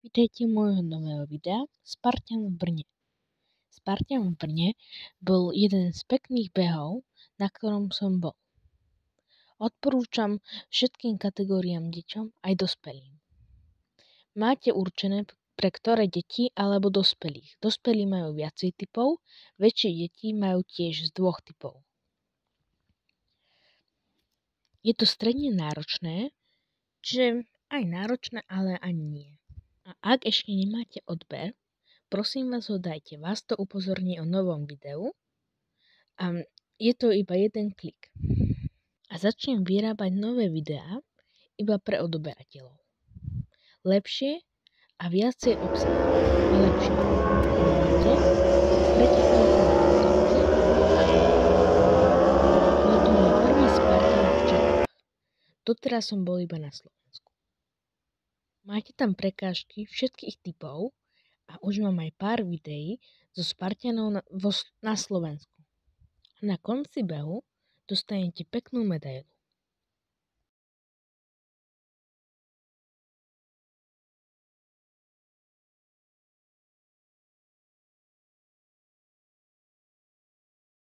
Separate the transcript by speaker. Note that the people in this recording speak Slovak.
Speaker 1: Vítajte môjho nového videa Spartan v Brne. Spartan v Brne bol jeden z pekných behov, na ktorom som bol. Odporúčam všetkým kategóriám deťom aj dospelým. Máte určené pre ktoré deti alebo dospelých. Dospelí majú viacej typov, väčšie deti majú tiež z 2 typov. Je to stredne náročné, čiže aj náročné, ale ani nie. A ak ešte nemáte odber, prosím vás ho dajte, vás to upozorní o novom videu a je to iba jeden klik. A začnem vyrábať nové videá iba pre odberateľov. Lepšie a viacej obsahu. A lepšie. Bol to môj prvý Spartan v Čechách. Doteraz som bol iba na Slovensku. Máte tam prekážky všetkých typov a už mám aj pár videí so Spartanov na Slovensku. A na konci behu dostanete peknú medailu.